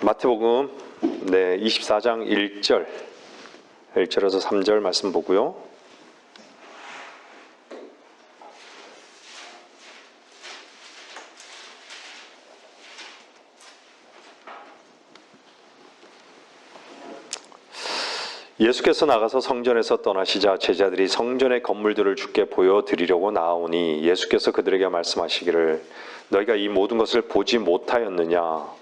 마태복음 24장 1절에서 3절 말씀 보고요. 예수께서 나가서 성전에서 떠나시자 제자들이 성전의 건물들을 주께 보여드리려고 나오니 예수께서 그들에게 말씀하시기를 너희가 이 모든 것을 보지 못하였느냐?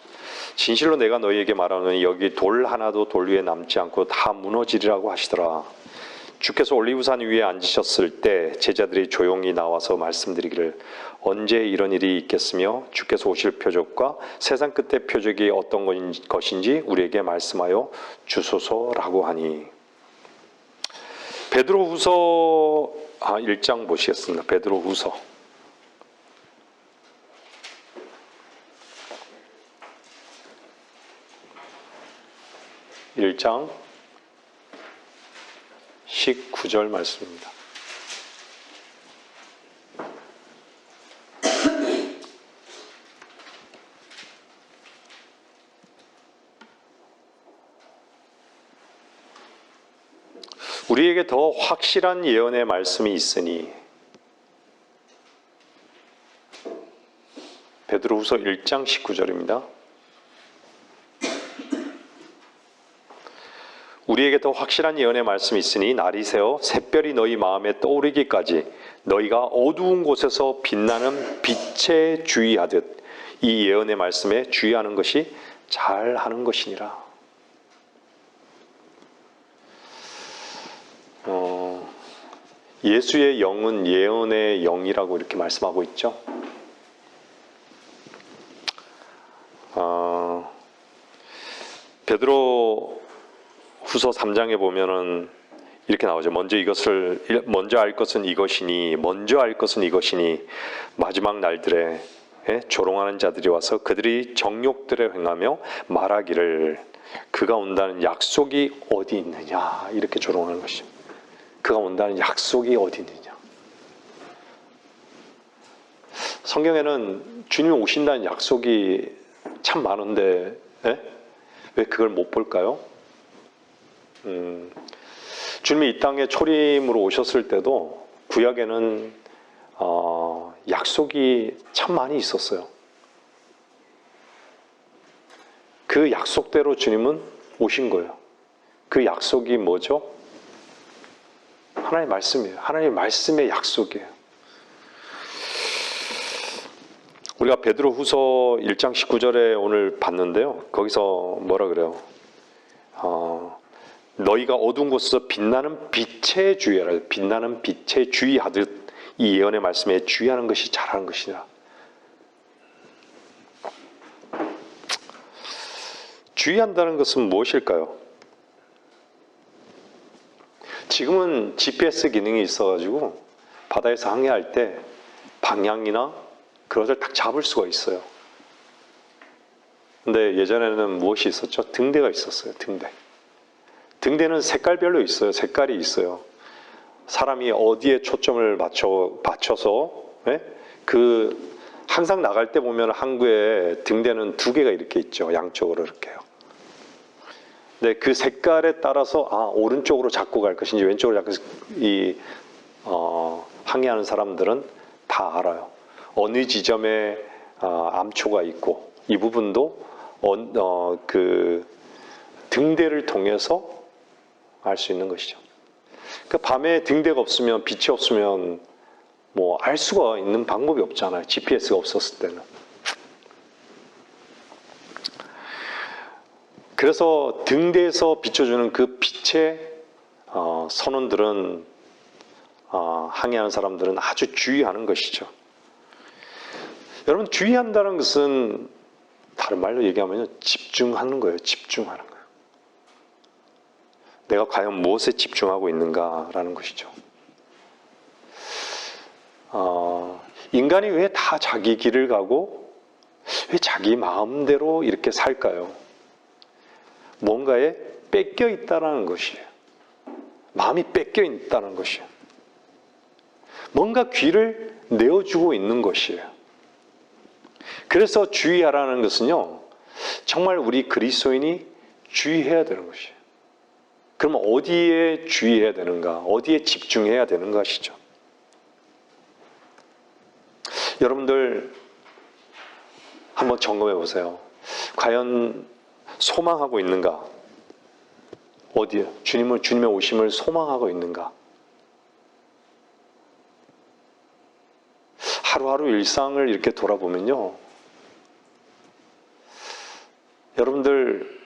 진실로 내가 너희에게 말하노니 여기 돌 하나도 돌 위에 남지 않고 다 무너지리라고 하시더라. 주께서 올리브산 위에 앉으셨을 때 제자들이 조용히 나와서 말씀드리기를 언제 이런 일이 있겠으며 주께서 오실 표적과 세상 끝의 표적이 어떤 것인지 우리에게 말씀하여 주소서라고 하니. 베드로후서 1장 보시겠습니다. 베드로후서 1장 19절 말씀입니다. 우리에게 더 확실한 예언의 말씀이 있으니 베드로후서 1장 19절입니다. 우리에게 더 확실한 예언의 말씀이 있으니 날이 새어 샛별이 너희 마음에 떠오르기까지 너희가 어두운 곳에서 빛나는 빛에 주의하듯 이 예언의 말씀에 주의하는 것이 잘하는 것이니라. 예수의 영은 예언의 영이라고 이렇게 말씀하고 있죠. 베드로 후서 3장에 보면은 이렇게 나오죠. 먼저 알 것은 이것이니 마지막 날들에 조롱하는 자들이 와서 그들이 정욕들에 행하며 말하기를 그가 온다는 약속이 어디 있느냐 이렇게 조롱하는 것이죠. 그가 온다는 약속이 어디 있느냐. 성경에는 주님이 오신다는 약속이 참 많은데 왜 그걸 못 볼까요? 주님이 이 땅에 초림으로 오셨을 때도 구약에는 약속이 참 많이 있었어요. 그 약속대로 주님은 오신 거예요. 그 약속이 뭐죠? 하나님의 말씀이에요. 하나님의 말씀의 약속이에요. 우리가 베드로후서 1장 19절에 오늘 봤는데요. 거기서 뭐라 그래요? 너희가 어두운 곳에서 빛나는 빛에 주의하라. 빛나는 빛에 주의하듯 이 예언의 말씀에 주의하는 것이 잘하는 것이냐. 주의한다는 것은 무엇일까요? 지금은 GPS 기능이 있어가지고 바다에서 항해할 때 방향이나 그런 것을 딱 잡을 수가 있어요. 근데 예전에는 무엇이 있었죠? 등대가 있었어요. 등대는 색깔별로 있어요. 색깔이 있어요. 사람이 어디에 초점을 맞춰서 항상 나갈 때 보면 항구에 등대는 2개가 이렇게 있죠. 양쪽으로 이렇게요. 근데 그 색깔에 따라서 오른쪽으로 잡고 갈 것인지 왼쪽으로 잡고 항해하는 사람들은 다 알아요. 어느 지점에 암초가 있고 이 부분도 그 등대를 통해서 알 수 있는 것이죠. 그러니까 밤에 등대가 없으면 빛이 없으면 뭐 알 수가 있는 방법이 없잖아요. GPS가 없었을 때는. 그래서 등대에서 비춰주는 그 빛의 선원들은 항해하는 사람들은 아주 주의하는 것이죠. 여러분 주의한다는 것은 다른 말로 얘기하면 집중하는 거예요. 집중하는 거예요. 내가 과연 무엇에 집중하고 있는가라는 것이죠. 인간이 왜 다 자기 길을 가고 왜 자기 마음대로 이렇게 살까요? 뭔가에 뺏겨 있다는 것이에요. 마음이 뺏겨 있다는 것이에요. 뭔가 귀를 내어주고 있는 것이에요. 그래서 주의하라는 것은요, 정말 우리 그리스도인이 주의해야 되는 것이에요. 그럼 어디에 주의해야 되는가? 어디에 집중해야 되는 것이죠? 여러분들 한번 점검해 보세요. 과연 소망하고 있는가? 어디에? 주님의 오심을 소망하고 있는가? 하루하루 일상을 이렇게 돌아보면요. 여러분들,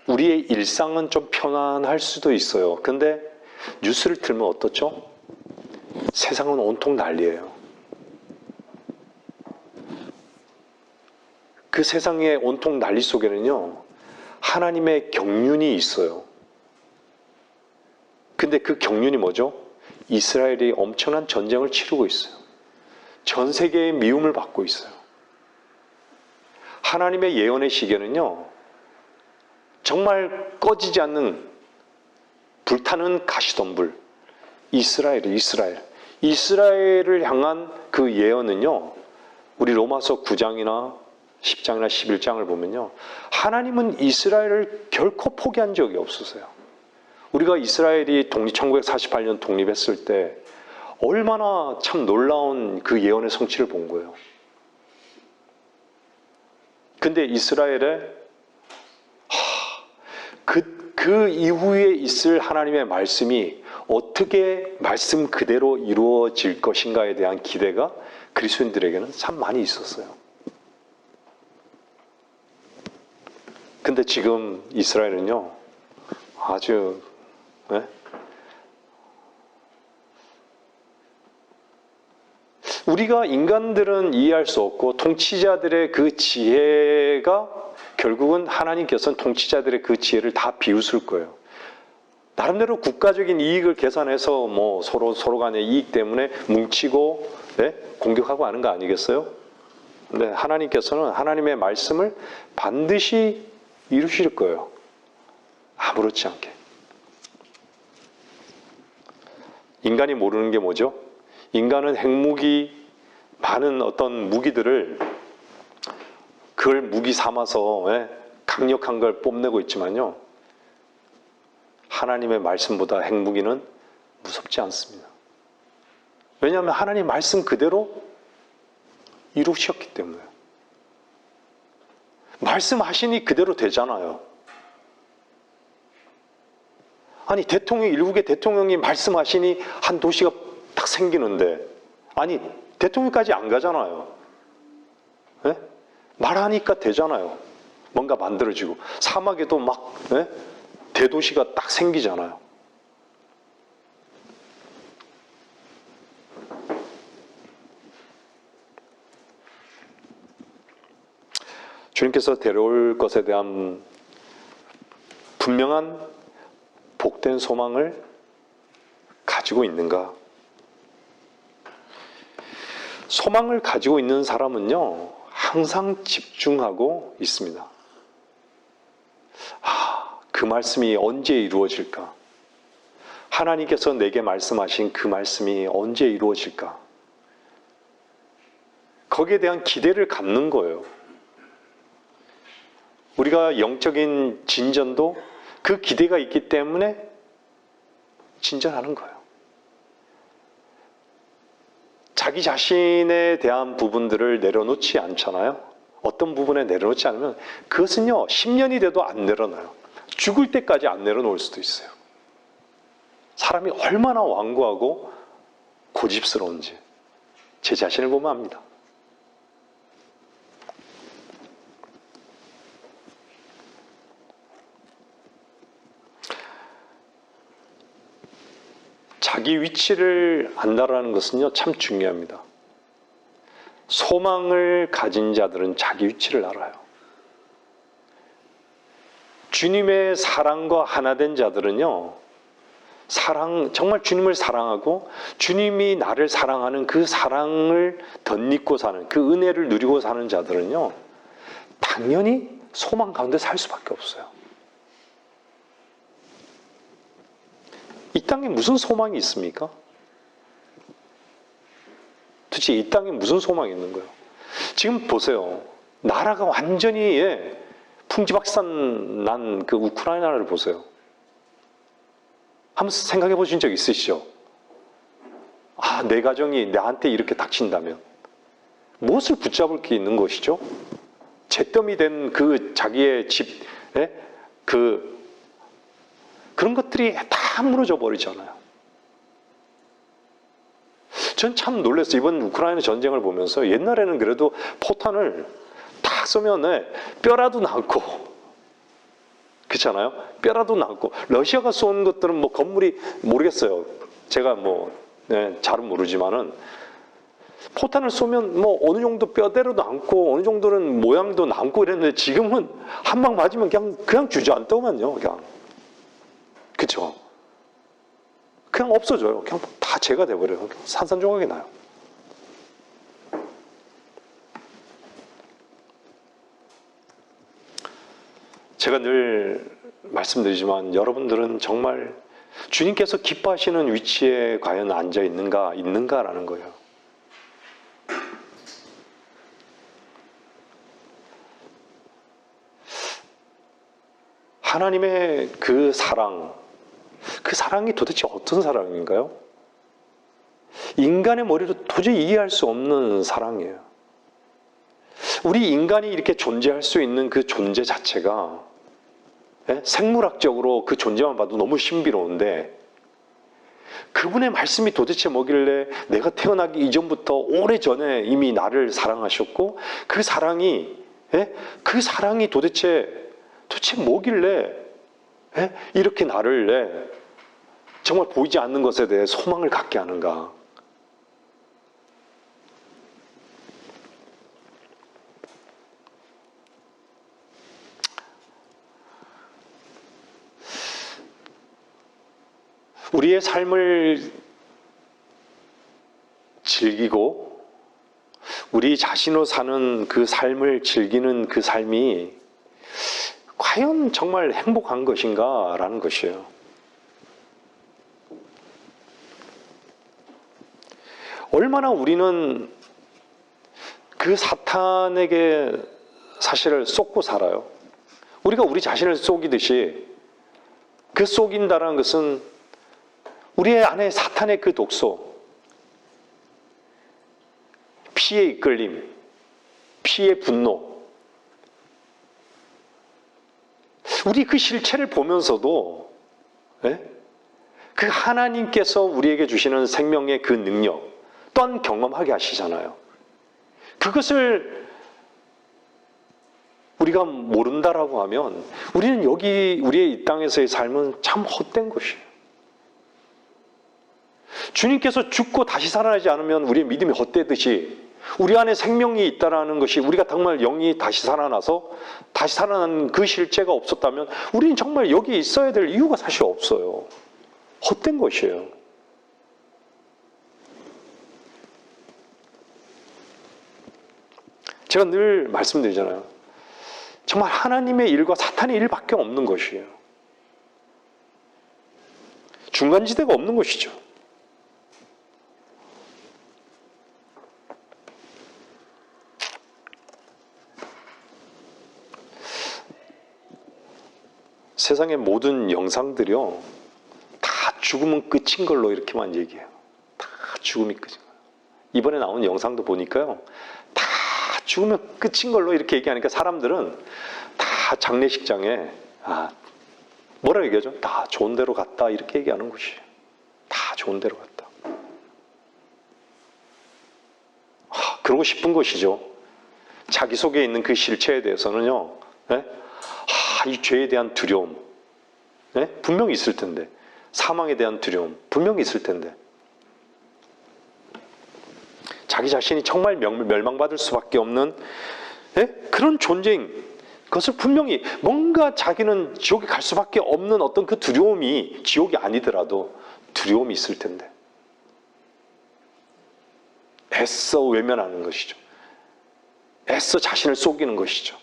우리의 일상은 좀 편안할 수도 있어요. 근데 뉴스를 틀면 어떻죠? 세상은 온통 난리예요. 그 세상의 온통 난리 속에는요, 하나님의 경륜이 있어요. 근데 그 경륜이 뭐죠? 이스라엘이 엄청난 전쟁을 치르고 있어요. 전 세계의 미움을 받고 있어요. 하나님의 예언의 시계는요, 정말 꺼지지 않는 불타는 가시덤불, 이스라엘을 향한 그 예언은요, 우리 로마서 9장이나 10장이나 11장을 보면요, 하나님은 이스라엘을 결코 포기한 적이 없으세요. 우리가 이스라엘이 1948년 독립했을 때 얼마나 참 놀라운 그 예언의 성취를 본 거예요. 근데 이스라엘의 그 이후에 있을 하나님의 말씀이 어떻게 말씀 그대로 이루어질 것인가에 대한 기대가 그리스도인들에게는 참 많이 있었어요. 근데 지금 이스라엘은요, 아주 우리가 인간들은 이해할 수 없고 통치자들의 그 지혜가 결국은 하나님께서는 통치자들의 그 지혜를 다 비웃을 거예요. 나름대로 국가적인 이익을 계산해서 뭐 서로 간의 이익 때문에 뭉치고 공격하고 하는 거 아니겠어요? 근데 하나님께서는 하나님의 말씀을 반드시 이루실 거예요. 아무렇지 않게. 인간이 모르는 게 뭐죠? 인간은 핵무기, 많은 어떤 무기들을 그걸 무기 삼아서 강력한 걸 뽐내고 있지만요, 하나님의 말씀보다 핵무기는 무섭지 않습니다. 왜냐하면 하나님 말씀 그대로 이루셨기 때문에. 말씀하시니 그대로 되잖아요. 아니, 일국의 대통령이 말씀하시니 한 도시가 딱 생기는데, 아니, 대통령까지 안 가잖아요. 말하니까 되잖아요. 뭔가 만들어지고. 사막에도 막 대도시가 딱 생기잖아요. 주님께서 데려올 것에 대한 분명한 복된 소망을 가지고 있는가? 소망을 가지고 있는 사람은요, 항상 집중하고 있습니다. 그 말씀이 언제 이루어질까? 하나님께서 내게 말씀하신 그 말씀이 언제 이루어질까? 거기에 대한 기대를 갖는 거예요. 우리가 영적인 진전도 그 기대가 있기 때문에 진전하는 거예요. 자기 자신에 대한 부분들을 내려놓지 않잖아요. 어떤 부분에 내려놓지 않으면 그것은요, 10년이 돼도 안 내려놔요. 죽을 때까지 안 내려놓을 수도 있어요. 사람이 얼마나 완고하고 고집스러운지 제 자신을 보면 압니다. 자기 위치를 안다라는 것은요, 참 중요합니다. 소망을 가진 자들은 자기 위치를 알아요. 주님의 사랑과 하나 된 자들은요, 정말 주님을 사랑하고 주님이 나를 사랑하는 그 사랑을 덧입고 사는, 그 은혜를 누리고 사는 자들은요, 당연히 소망 가운데 살 수밖에 없어요. 이 땅에 무슨 소망이 있습니까? 도대체 이 땅에 무슨 소망이 있는 거예요? 지금 보세요. 나라가 완전히 풍지박산 난 그 우크라이나를 보세요. 한번 생각해 보신 적 있으시죠? 내 가정이 나한테 이렇게 닥친다면 무엇을 붙잡을 게 있는 것이죠? 잿더미 된 그 자기의 집, 그런 것들이 다 무너져 버리잖아요. 전 참 놀랐어요. 이번 우크라이나 전쟁을 보면서 옛날에는 그래도 포탄을 딱 쏘면 뼈라도 남고, 그렇잖아요? 뼈라도 남고. 러시아가 쏜 것들은 뭐 건물이 모르겠어요. 제가 잘은 모르지만은 포탄을 쏘면 뭐 어느 정도 뼈대로 남고 어느 정도는 모양도 남고 이랬는데 지금은 한 방 맞으면 그냥 주저앉더만요. 그냥. 그렇죠? 그냥 없어져요. 그냥 다 재가 돼버려요. 산산조각이 나요. 제가 늘 말씀드리지만 여러분들은 정말 주님께서 기뻐하시는 위치에 과연 앉아 있는가라는 거예요. 하나님의 그 사랑이 도대체 어떤 사랑인가요? 인간의 머리로 도저히 이해할 수 없는 사랑이에요. 우리 인간이 이렇게 존재할 수 있는 그 존재 자체가 생물학적으로 그 존재만 봐도 너무 신비로운데 그분의 말씀이 도대체 뭐길래 내가 태어나기 이전부터 오래전에 이미 나를 사랑하셨고 그 사랑이 도대체 뭐길래 이렇게 나를 정말 보이지 않는 것에 대해 소망을 갖게 하는가? 우리의 삶을 즐기고 우리 자신으로 사는 그 삶을 즐기는 그 삶이 과연 정말 행복한 것인가라는 것이에요. 얼마나 우리는 그 사탄에게 사실을 쏟고 살아요. 우리가 우리 자신을 속이듯이 그 속인다는 것은 우리의 안에 사탄의 그 독소, 피의 이끌림, 피의 분노, 우리 그 실체를 보면서도 그 하나님께서 우리에게 주시는 생명의 그 능력 또한 경험하게 하시잖아요. 그것을 우리가 모른다라고 하면 우리는 여기 우리의 이 땅에서의 삶은 참 헛된 것이에요. 주님께서 죽고 다시 살아나지 않으면 우리의 믿음이 헛되듯이 우리 안에 생명이 있다라는 것이 우리가 정말 영이 다시 살아나서 다시 살아난 그 실체가 없었다면 우리는 정말 여기 있어야 될 이유가 사실 없어요. 헛된 것이에요. 제가 늘 말씀드리잖아요. 정말 하나님의 일과 사탄의 일밖에 없는 것이에요. 중간지대가 없는 것이죠. 세상의 모든 영상들이요, 다 죽으면 끝인 걸로 이렇게만 얘기해요. 다 죽음이 끝인 거예요. 이번에 나온 영상도 보니까요, 다 죽으면 끝인 걸로 이렇게 얘기하니까 사람들은 다 장례식장에 뭐라 얘기하죠? 다 좋은 데로 갔다 이렇게 얘기하는 것이에요. 다 좋은 데로 갔다. 그러고 싶은 것이죠. 자기 속에 있는 그 실체에 대해서는요, 이 죄에 대한 두려움, 분명히 있을 텐데, 사망에 대한 두려움, 분명히 있을 텐데, 자기 자신이 정말 멸망받을 수밖에 없는 그런 존재인 그것을 분명히 뭔가 자기는 지옥에 갈 수밖에 없는 어떤 그 두려움이 지옥이 아니더라도 두려움이 있을 텐데 애써 외면하는 것이죠. 애써 자신을 속이는 것이죠.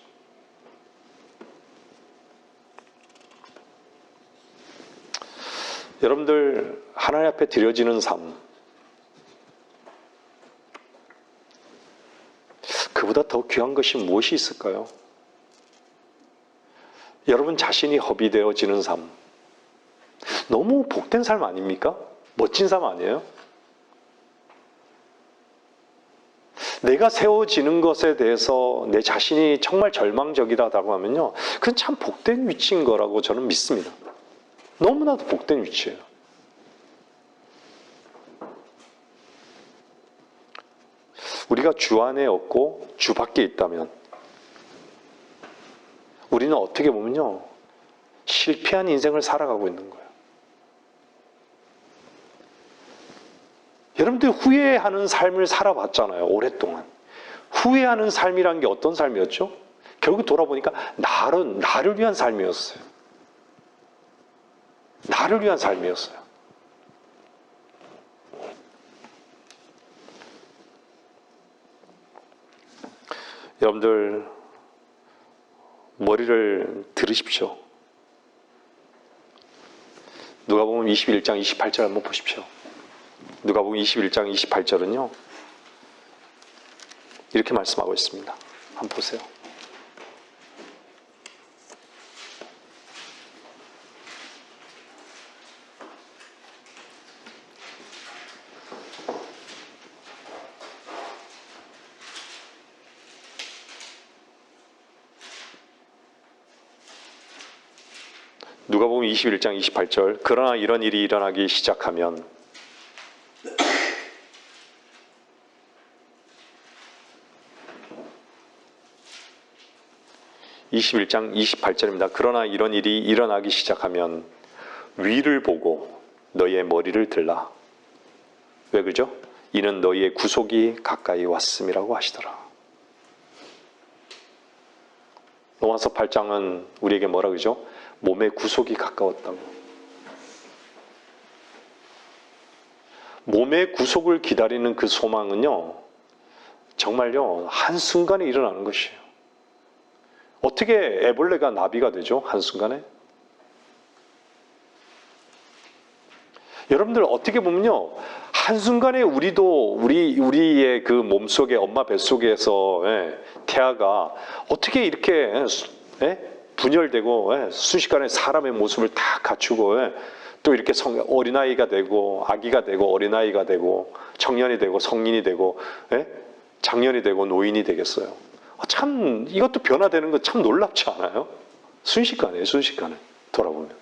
여러분들 하나님 앞에 드려지는 삶, 그보다 더 귀한 것이 무엇이 있을까요? 여러분 자신이 허비되어지는 삶, 너무 복된 삶 아닙니까? 멋진 삶 아니에요? 내가 세워지는 것에 대해서 내 자신이 정말 절망적이다라고 하면요, 그건 참 복된 위치인 거라고 저는 믿습니다. 너무나도 복된 위치예요. 우리가 주 안에 없고 주 밖에 있다면 우리는 어떻게 보면요, 실패한 인생을 살아가고 있는 거예요. 여러분들 후회하는 삶을 살아봤잖아요, 오랫동안. 후회하는 삶이란 게 어떤 삶이었죠? 결국 돌아보니까 나를 위한 삶이었어요. 나를 위한 삶이었어요. 여러분들 머리를 들으십시오. 누가복음 21장 28절 한번 보십시오. 누가복음 21장 28절은요, 이렇게 말씀하고 있습니다. 한번 보세요. 누가복음 21장 28절, 그러나 이런 일이 일어나기 시작하면 21장 28절입니다. 그러나 이런 일이 일어나기 시작하면 위를 보고 너희의 머리를 들라. 왜 그러죠? 이는 너희의 구속이 가까이 왔음이라고 하시더라. 로마서 8장은 우리에게 뭐라 그러죠? 몸의 구속이 가까웠다고. 몸의 구속을 기다리는 그 소망은요, 정말요, 한순간에 일어나는 것이에요. 어떻게 애벌레가 나비가 되죠? 한순간에? 여러분들 어떻게 보면요, 한순간에 우리의 그 몸속에, 엄마 뱃속에서 태아가 어떻게 이렇게 분열되고 순식간에 사람의 모습을 다 갖추고 또 이렇게 어린아이가 되고 아기가 되고 어린아이가 되고 청년이 되고 성인이 되고 장년이 되고 노인이 되겠어요. 참 이것도 변화되는 거 참 놀랍지 않아요? 순식간에 돌아보면.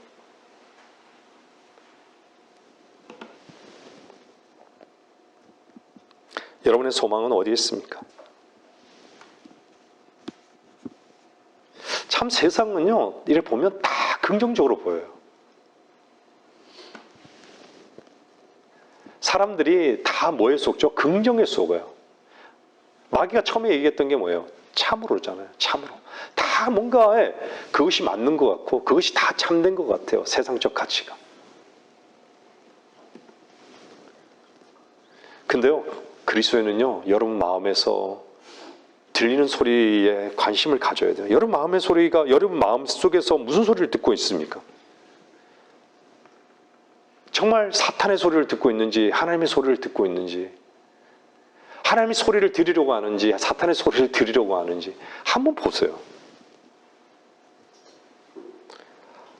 여러분의 소망은 어디에 있습니까? 참 세상은요, 이렇게 보면 다 긍정적으로 보여요. 사람들이 다 뭐에 속죠? 긍정에 속아요. 마귀가 처음에 얘기했던 게 뭐예요? 참으로잖아요. 참으로. 다 뭔가 그것이 맞는 것 같고 그것이 다 참된 것 같아요. 세상적 가치가. 근데요, 그리스도인은요, 여러분 마음에서 들리는 소리에 관심을 가져야 돼요. 여러분 마음의 소리가 여러분 마음 속에서 무슨 소리를 듣고 있습니까? 정말 사탄의 소리를 듣고 있는지 하나님의 소리를 듣고 있는지, 하나님의 소리를 들으려고 하는지 사탄의 소리를 들으려고 하는지 한번 보세요.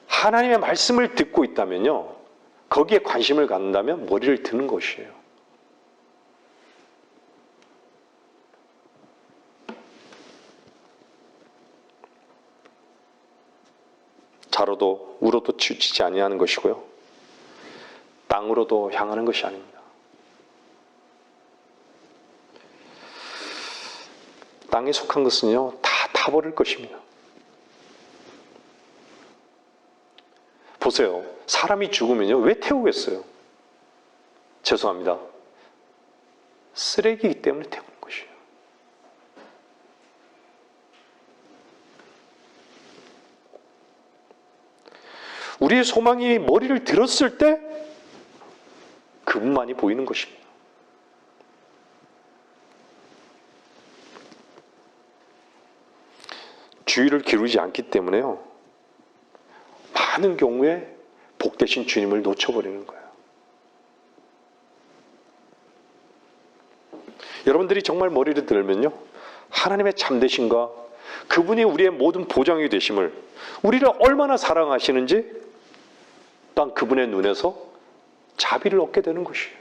하나님의 말씀을 듣고 있다면요, 거기에 관심을 갖는다면 머리를 드는 것이에요. 자로도 우로도 치우치지 아니하는 것이고요, 땅으로도 향하는 것이 아닙니다. 땅에 속한 것은요, 다 타버릴 것입니다. 보세요. 사람이 죽으면요, 왜 태우겠어요? 죄송합니다. 쓰레기이기 때문에 태우는 것이에요. 우리의 소망이 머리를 들었을 때 그분만이 보이는 것입니다. 주의를 기울이지 않기 때문에요, 많은 경우에 복되신 주님을 놓쳐버리는 거예요. 여러분들이 정말 머리를 들면요, 하나님의 참되심과 그분이 우리의 모든 보장이 되심을, 우리를 얼마나 사랑하시는지 또한 그분의 눈에서 자비를 얻게 되는 것이에요.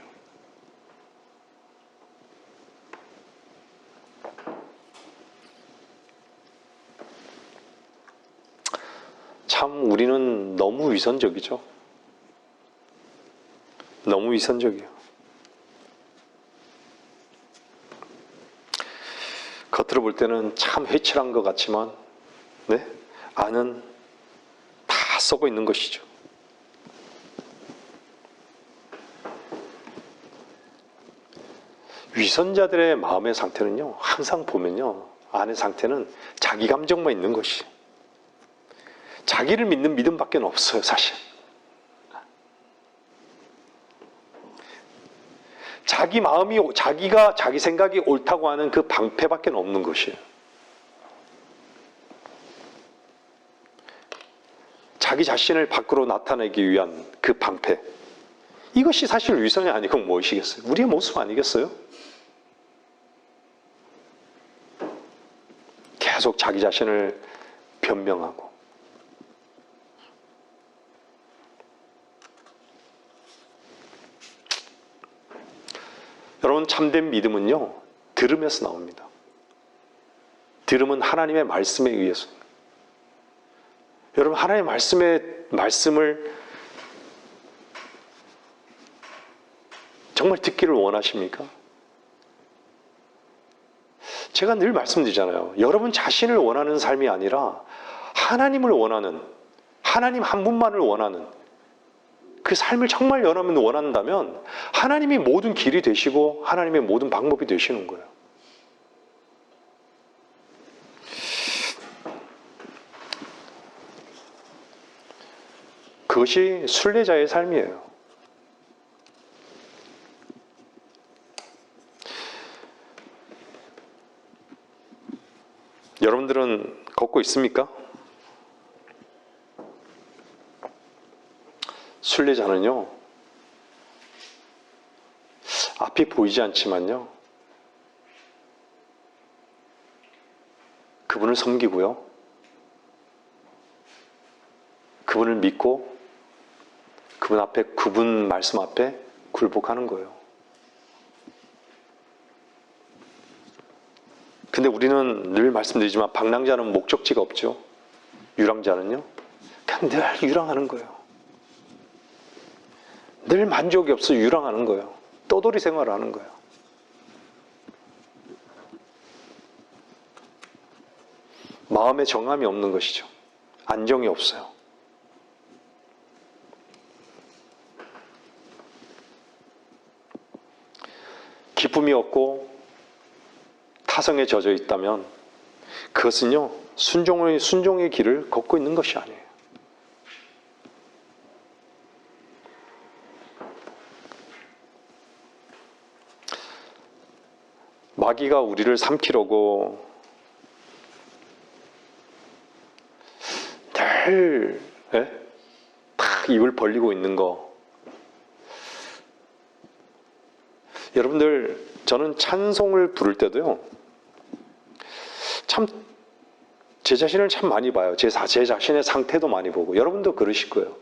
참 우리는 너무 위선적이죠. 너무 위선적이에요. 겉으로 볼 때는 참 회칠한 것 같지만 네? 안은 다 썩어 있는 것이죠. 위선자들의 마음의 상태는요, 항상 보면요, 안의 상태는 자기 감정만 있는 것이, 자기를 믿는 믿음밖에 없어요, 사실. 자기 마음이, 자기가 자기 생각이 옳다고 하는 그 방패밖에 없는 것이에요. 자기 자신을 밖으로 나타내기 위한 그 방패. 이것이 사실 위선이 아니고 무엇이겠어요? 우리의 모습 아니겠어요? 계속 자기 자신을 변명하고. 여러분, 참된 믿음은요, 들음에서 나옵니다. 들음은 하나님의 말씀에 의해서. 여러분, 하나님의 말씀을 정말 듣기를 원하십니까? 제가 늘 말씀드리잖아요. 여러분 자신을 원하는 삶이 아니라 하나님을 원하는, 하나님 한 분만을 원하는 그 삶을 정말 여러분 원한다면 하나님이 모든 길이 되시고 하나님의 모든 방법이 되시는 거예요. 그것이 순례자의 삶이에요. 여러분들은 걷고 있습니까? 순례자는요, 앞이 보이지 않지만요, 그분을 섬기고요, 그분을 믿고 그분 앞에, 그분 말씀 앞에 굴복하는 거예요. 근데 우리는 늘 말씀드리지만 방랑자는 목적지가 없죠. 유랑자는요, 그냥 늘 유랑하는 거예요. 늘 만족이 없어 유랑하는 거예요. 떠돌이 생활을 하는 거예요. 마음에 정함이 없는 것이죠. 안정이 없어요. 기쁨이 없고 타성에 젖어 있다면 그것은요, 순종의 길을 걷고 있는 것이 아니에요. 마귀가 우리를 삼키려고 늘 탁 입을 벌리고 있는 거. 여러분들, 저는 찬송을 부를 때도요, 참 제 자신을 참 많이 봐요. 제 자신의 상태도 많이 보고. 여러분도 그러실 거예요.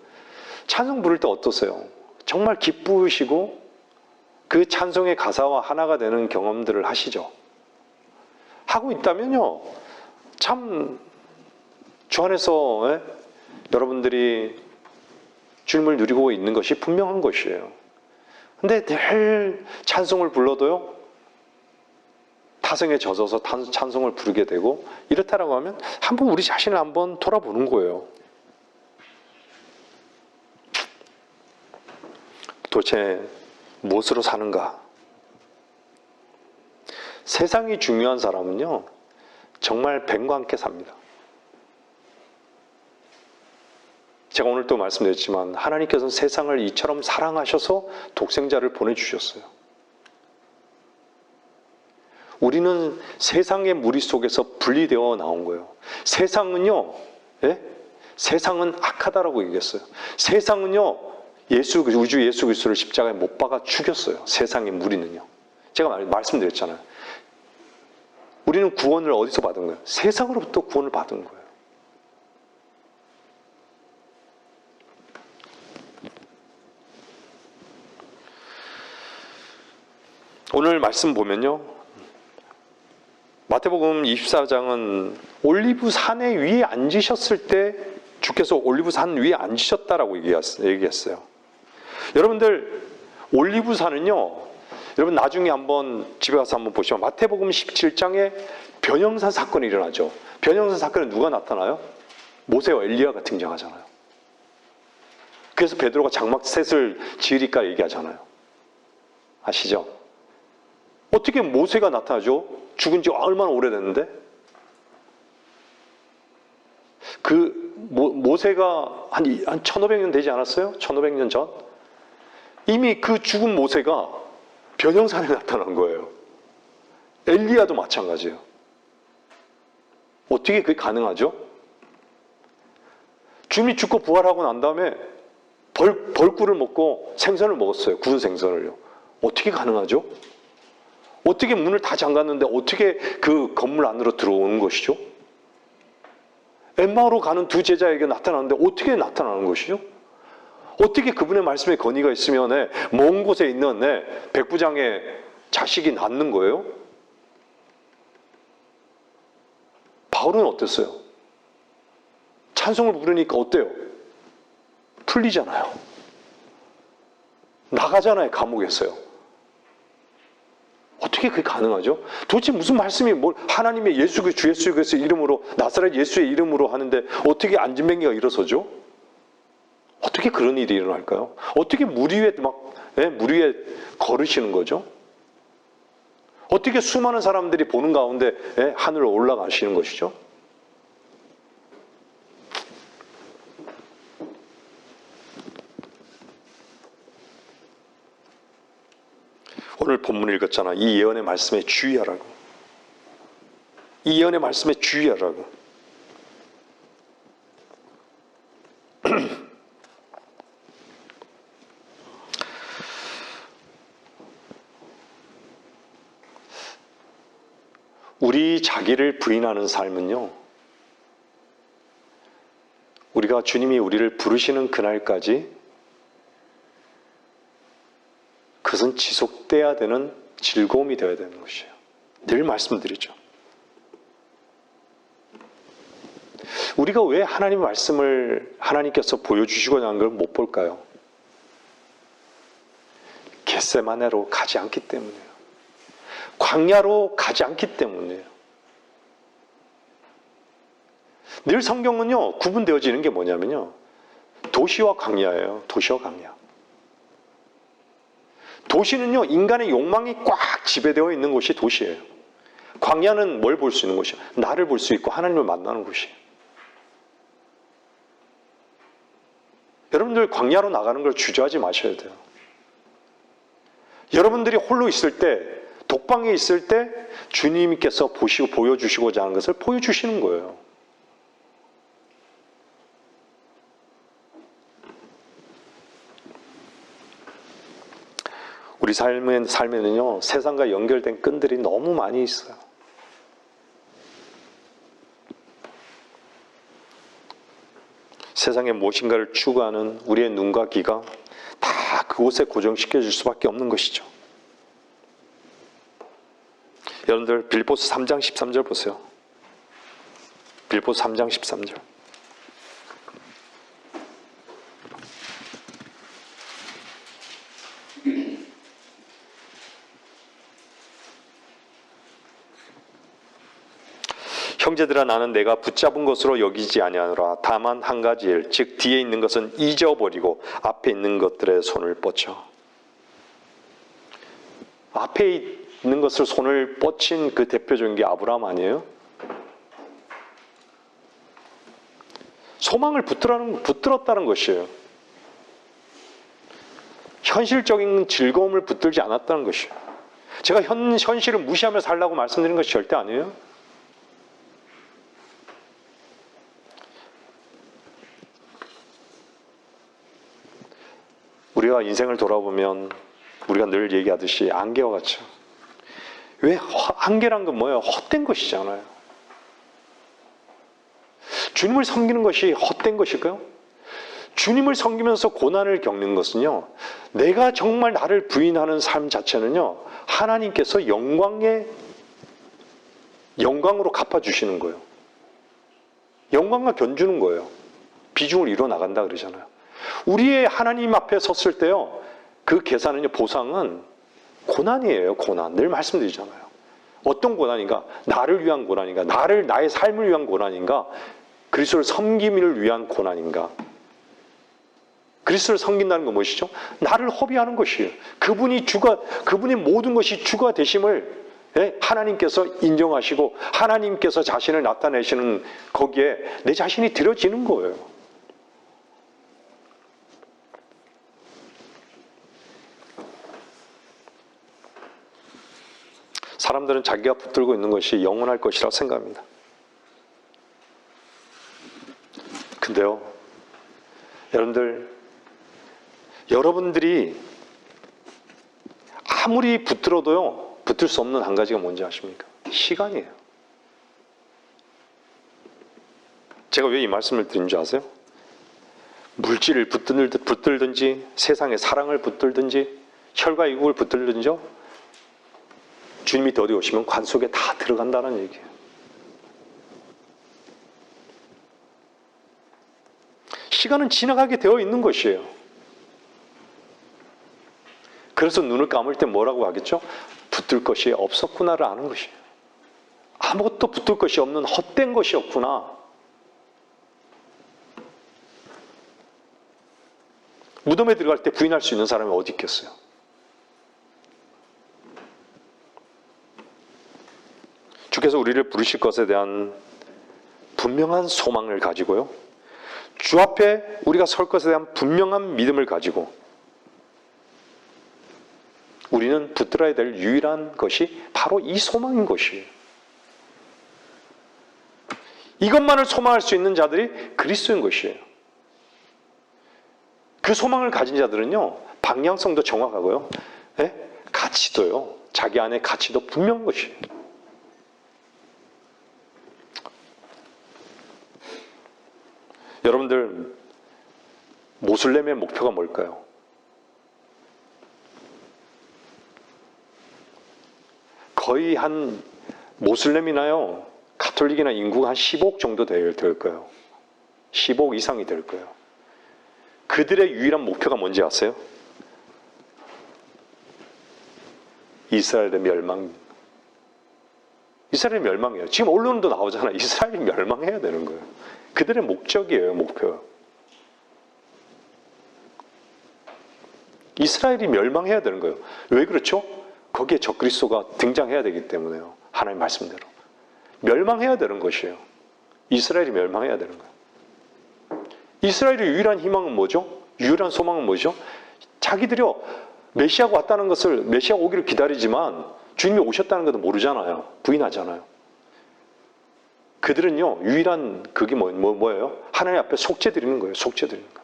찬송 부를 때 어떠세요? 정말 기쁘시고 그 찬송의 가사와 하나가 되는 경험들을 하시죠. 하고 있다면요, 참 주 안에서 여러분들이 주님을 누리고 있는 것이 분명한 것이에요. 근데 늘 찬송을 불러도요, 타성에 젖어서 찬송을 부르게 되고 이렇다라고 하면 한번 우리 자신을 한번 돌아보는 거예요. 도대체 무엇으로 사는가? 세상이 중요한 사람은요, 정말 뱀과 함께 삽니다. 제가 오늘 또 말씀드렸지만 하나님께서는 세상을 이처럼 사랑하셔서 독생자를 보내주셨어요. 우리는 세상의 무리 속에서 분리되어 나온 거예요. 세상은요, 세상은 악하다라고 얘기했어요. 세상은요, 우주 예수 그리스도를 십자가에 못 박아 죽였어요. 세상의 무리는요. 제가 말씀드렸잖아요. 우리는 구원을 어디서 받은 거예요? 세상으로부터 구원을 받은 거예요. 오늘 말씀 보면요, 마태복음 24장은 올리브 산에 위에 앉으셨을 때 주께서 올리브 산 위에 앉으셨다라고 얘기했어요. 여러분들, 올리브 산은요, 여러분 나중에 한번 집에 가서 한번 보시면 마태복음 17장에 변형사 사건이 일어나죠. 변형사 사건에 누가 나타나요? 모세와 엘리야가 등장하잖아요. 그래서 베드로가 장막셋을 지으리까 얘기하잖아요. 아시죠? 어떻게 모세가 나타나죠? 죽은 지 얼마나 오래됐는데? 모세가 한 1500년 되지 않았어요? 1500년 전? 이미 그 죽은 모세가 변형산에 나타난 거예요. 엘리야도 마찬가지예요. 어떻게 그게 가능하죠? 주님이 죽고 부활하고 난 다음에 벌꿀을 먹고 생선을 먹었어요. 구운 생선을요. 어떻게 가능하죠? 어떻게 문을 다 잠갔는데 어떻게 그 건물 안으로 들어오는 것이죠? 엠마오로 가는 두 제자에게 나타나는데 어떻게 나타나는 것이죠? 어떻게 그분의 말씀에 건의가 있으면 먼 곳에 있는 백부장의 자식이 낫는 거예요? 바울은 어땠어요? 찬송을 부르니까 어때요? 풀리잖아요. 나가잖아요, 감옥에서요. 어떻게 그게 가능하죠? 도대체 무슨 말씀이 하나님의 주 예수 그리스도의 이름으로 나사렛 예수의 이름으로 하는데 어떻게 안진뱅이가 일어서죠? 어떻게 그런 일이 일어날까요? 어떻게 물 위에 걸으시는 거죠? 어떻게 수많은 사람들이 보는 가운데 하늘로 올라가시는 것이죠? 오늘 본문 읽었잖아. 이 예언의 말씀에 주의하라고. 이 예언의 말씀에 주의하라고. 우리 자기를 부인하는 삶은요, 우리가 주님이 우리를 부르시는 그날까지 그것은 지속돼야 되는 즐거움이 되어야 되는 것이에요. 늘 말씀드리죠. 우리가 왜 하나님의 말씀을 하나님께서 보여주시고자 하는 걸 못 볼까요? 겟세마네로 가지 않기 때문이에요. 광야로 가지 않기 때문이에요. 늘 성경은요, 구분되어지는 게 뭐냐면요, 도시와 광야예요. 도시와 광야. 도시는요, 인간의 욕망이 꽉 지배되어 있는 곳이 도시예요. 광야는 뭘 볼 수 있는 곳이에요? 나를 볼 수 있고 하나님을 만나는 곳이에요. 여러분들 광야로 나가는 걸 주저하지 마셔야 돼요. 여러분들이 홀로 있을 때, 독방에 있을 때 주님께서 보시고 보여주시고자 하는 것을 보여주시는 거예요. 우리 삶에는요, 세상과 연결된 끈들이 너무 많이 있어요. 세상에 무엇인가를 추구하는 우리의 눈과 귀가 다 그곳에 고정시켜줄 수밖에 없는 것이죠. 여러분들 빌립보서 3장 13절 보세요. 빌립보서 3장 13절. 형제들아, 나는 내가 붙잡은 것으로 여기지 아니하노라. 다만 한 가지 일, 즉 뒤에 있는 것은 잊어버리고 앞에 있는 것들에 손을 뻗쳐. 앞에 있는 것을 손을 뻗친 그 대표적인 게 아브라함 아니에요? 소망을 붙들었다는 것이에요. 현실적인 즐거움을 붙들지 않았다는 것이에요. 제가 현실을 무시하며 살라고 말씀드리는 것이 절대 아니에요. 우리가 인생을 돌아보면 우리가 늘 얘기하듯이 안개와 같죠. 왜 한계란 건 뭐예요? 헛된 것이잖아요. 주님을 섬기는 것이 헛된 것일까요? 주님을 섬기면서 고난을 겪는 것은요, 내가 정말 나를 부인하는 삶 자체는요, 하나님께서 영광으로 갚아주시는 거예요. 영광과 견주는 거예요. 비중을 이뤄 나간다 그러잖아요. 우리의 하나님 앞에 섰을 때요, 그 계산은요, 보상은 고난이에요. 고난. 늘 말씀드리잖아요. 어떤 고난인가? 나를 위한 고난인가? 나의 삶을 위한 고난인가? 그리스도를 섬김을 위한 고난인가? 그리스도를 섬긴다는 건 무엇이죠? 나를 허비하는 것이에요. 그분이 모든 것이 주가 되심을 하나님께서 인정하시고 하나님께서 자신을 나타내시는 거기에 내 자신이 들어지는 거예요. 사람들은 자기가 붙들고 있는 것이 영원할 것이라고 생각합니다. 근데요, 여러분들이 아무리 붙들어도요, 붙들 수 없는 한 가지가 뭔지 아십니까? 시간이에요. 제가 왜 이 말씀을 드린 줄 아세요? 물질을 붙들든지 세상의 사랑을 붙들든지 혈과 육을 붙들든지요, 주님이 더디 오시면 관 속에 다 들어간다는 얘기예요. 시간은 지나가게 되어 있는 것이에요. 그래서 눈을 감을 때 뭐라고 하겠죠? 붙들 것이 없었구나를 아는 것이에요. 아무것도 붙들 것이 없는 헛된 것이었구나. 무덤에 들어갈 때 부인할 수 있는 사람이 어디 있겠어요? 주께서 우리를 부르실 것에 대한 분명한 소망을 가지고요, 주 앞에 우리가 설 것에 대한 분명한 믿음을 가지고 우리는 붙들어야 될 유일한 것이 바로 이 소망인 것이에요. 이것만을 소망할 수 있는 자들이 그리스도인 것이에요. 그 소망을 가진 자들은요, 방향성도 정확하고요, 가치도요, 자기 안에 가치도 분명한 것이에요. 여러분들, 모슬렘의 목표가 뭘까요? 거의 한 모슬렘이나요, 가톨릭이나 인구가 한 15억 정도 될 거예요. 15억 이상이 될 거예요. 그들의 유일한 목표가 뭔지 아세요? 이스라엘의 멸망. 이스라엘의 멸망이에요. 지금 언론도 나오잖아요. 이스라엘이 멸망해야 되는 거예요. 그들의 목적이에요, 목표. 이스라엘이 멸망해야 되는 거예요. 왜 그렇죠? 거기에 적그리스도가 등장해야 되기 때문에요. 하나님 말씀대로. 멸망해야 되는 것이에요. 이스라엘이 멸망해야 되는 거예요. 이스라엘의 유일한 희망은 뭐죠? 유일한 소망은 뭐죠? 자기들이요, 메시아가 왔다는 것을, 메시아 오기를 기다리지만 주님이 오셨다는 것도 모르잖아요. 부인하잖아요. 그들은요, 유일한 그게 뭐예요? 하나님 앞에 속죄 드리는 거예요. 속죄 드리는 거.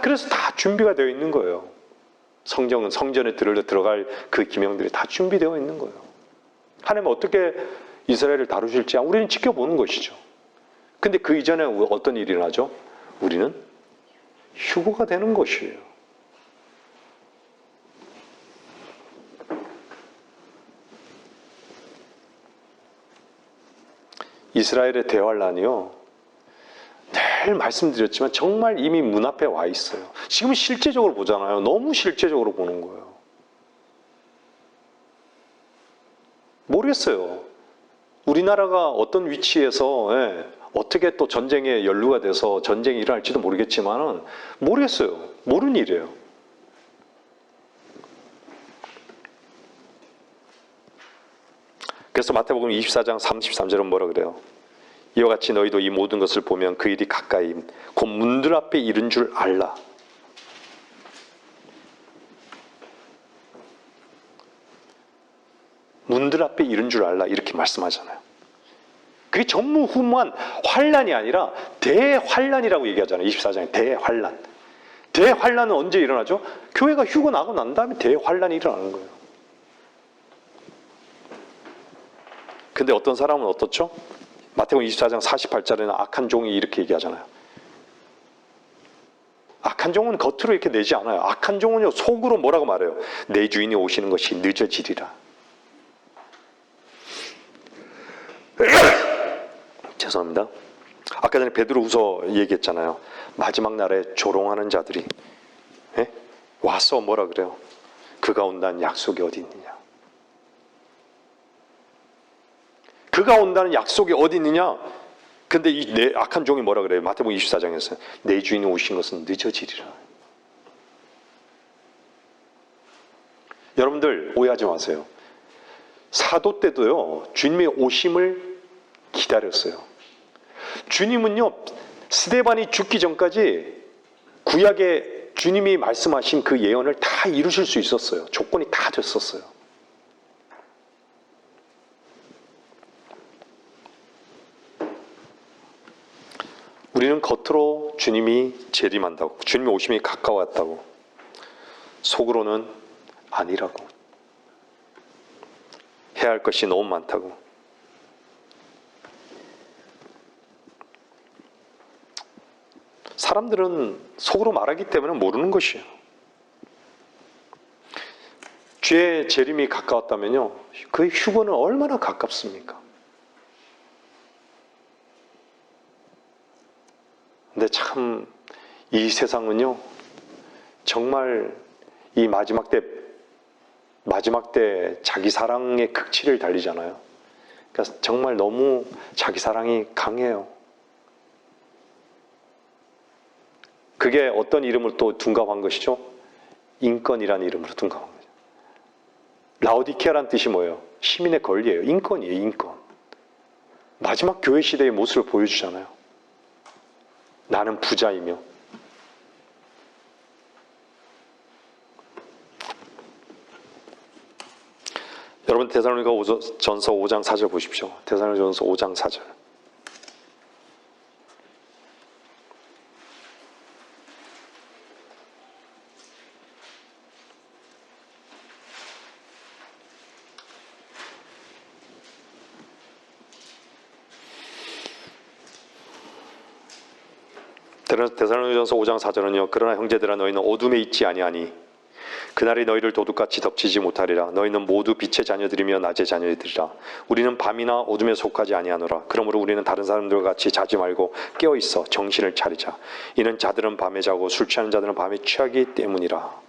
그래서 다 준비가 되어 있는 거예요. 성전에 들어갈 그 기명들이 다 준비되어 있는 거예요. 하나님은 어떻게 이스라엘을 다루실지 우리는 지켜보는 것이죠. 근데 그 이전에 어떤 일이 일어나죠? 우리는 휴거가 되는 것이에요. 이스라엘의 대환란이요, 늘 말씀드렸지만 정말 이미 문 앞에 와 있어요. 지금 실제적으로 보잖아요. 너무 실제적으로 보는 거예요. 모르겠어요. 우리나라가 어떤 위치에서 어떻게 또 전쟁에 연루가 돼서 전쟁이 일어날지도 모르겠지만은 모르겠어요. 모르는 일이에요. 그래서 마태복음 24장 33절은 뭐라 그래요? 이와 같이 너희도 이 모든 것을 보면 그 일이 가까이 곧 문들 앞에 이른 줄 알라. 문들 앞에 이른 줄 알라, 이렇게 말씀하잖아요. 그게 전무후무한 환란이 아니라 대환란이라고 얘기하잖아요. 24장에 대환란. 대환란은 언제 일어나죠? 교회가 휴거 나고 난 다음에 대환란이 일어나는 거예요. 근데 어떤 사람은 어떻죠? 마태복음 24장 48절에는 악한 종이 이렇게 얘기하잖아요. 악한 종은 겉으로 이렇게 내지 않아요. 악한 종은요, 속으로 뭐라고 말해요? 내 주인이 오시는 것이 늦어지리라. 죄송합니다. 아까 전에 베드로후서 얘기했잖아요. 마지막 날에 조롱하는 자들이 와서 뭐라 그래요? 그가 온다는 약속이 어디 있느냐? 그가 온다는 약속이 어디 있느냐? 근데 이 내 악한 종이 뭐라 그래요? 마태복음 24장에서 내 주인이 오신 것은 늦어지리라. 여러분들 오해하지 마세요. 사도 때도요, 주님의 오심을 기다렸어요. 주님은요, 스데반이 죽기 전까지 구약에 주님이 말씀하신 그 예언을 다 이루실 수 있었어요. 조건이 다 됐었어요. 우리는 겉으로 주님이 재림한다고, 주님의 오심이 가까웠다고, 속으로는 아니라고, 해야 할 것이 너무 많다고. 사람들은 속으로 말하기 때문에 모르는 것이에요. 주의 재림이 가까웠다면요, 그 휴거는 얼마나 가깝습니까? 근데 참 이 세상은요, 정말 이 마지막 때 자기 사랑의 극치를 달리잖아요. 그러니까 정말 너무 자기 사랑이 강해요. 그게 어떤 이름을 또 둔갑한 것이죠? 인권이라는 이름으로 둔갑한 거죠. 라오디케아란 뜻이 뭐예요? 시민의 권리예요. 인권이에요, 인권. 마지막 교회 시대의 모습을 보여주잖아요. 나는 부자이며. 여러분 데살로니가전서 5장 4절 보십시오. 데살로니가전서 5장 4절. 데살로니가전서 5장 4절은요. 그러나 형제들아 너희는 어둠에 있지 아니하니 그날이 너희를 도둑같이 덮치지 못하리라. 너희는 모두 빛의 자녀들이며 낮의 자녀들이라. 우리는 밤이나 어둠에 속하지 아니하노라. 그러므로 우리는 다른 사람들과 같이 자지 말고 깨어 있어 정신을 차리자. 이는 자들은 밤에 자고 술 취하는 자들은 밤에 취하기 때문이라.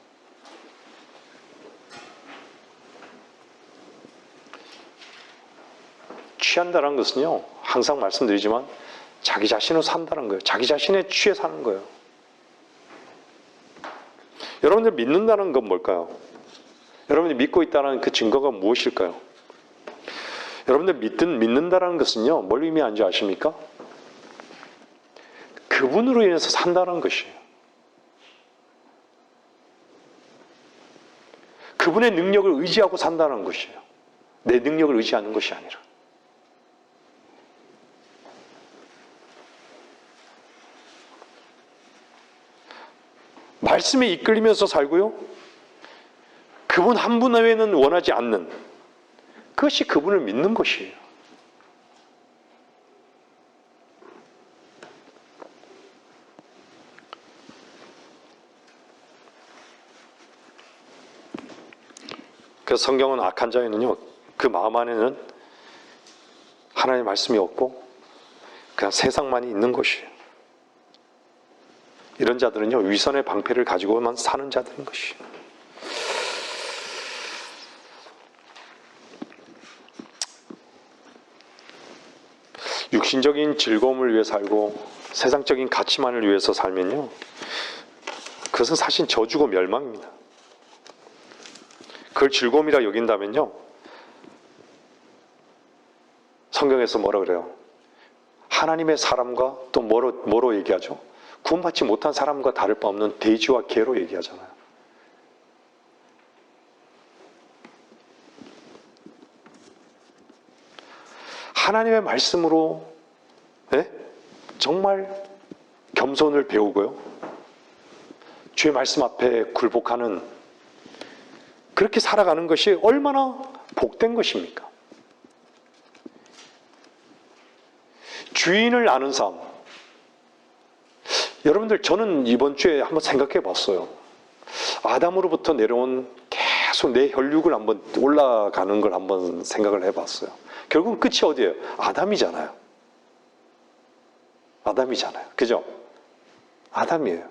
취한다는 것은요, 항상 말씀드리지만 자기 자신으로 산다는 거예요. 자기 자신에 취해 사는 거예요. 여러분들 믿는다는 건 뭘까요? 여러분들이 믿고 있다는 그 증거가 무엇일까요? 여러분들 믿는다는 것은요, 뭘 의미하는지 아십니까? 그분으로 인해서 산다는 것이에요. 그분의 능력을 의지하고 산다는 것이에요. 내 능력을 의지하는 것이 아니라. 말씀에 이끌리면서 살고요. 그분 한 분 외에는 원하지 않는, 그것이 그분을 믿는 것이에요. 그래서 성경은 악한 자에는요, 그 마음 안에는 하나님의 말씀이 없고 그냥 세상만이 있는 것이에요. 이런 자들은요, 위선의 방패를 가지고만 사는 자들인 것이에요. 육신적인 즐거움을 위해 살고 세상적인 가치만을 위해서 살면요, 그것은 사실 저주고 멸망입니다. 그걸 즐거움이라 여긴다면요, 성경에서 뭐라 그래요? 하나님의 사람과 또 뭐로 얘기하죠? 구원받지 못한 사람과 다를 바 없는 돼지와 개로 얘기하잖아요. 하나님의 말씀으로 정말 겸손을 배우고요, 주의 말씀 앞에 굴복하는, 그렇게 살아가는 것이 얼마나 복된 것입니까? 주인을 아는 삶. 여러분들, 저는 이번 주에 한번 생각해 봤어요. 아담으로부터 내려온 계속 내 혈육을 한번 올라가는 걸 한번 생각을 해봤어요. 결국 끝이 어디예요? 아담이잖아요. 아담이잖아요. 그죠? 아담이에요.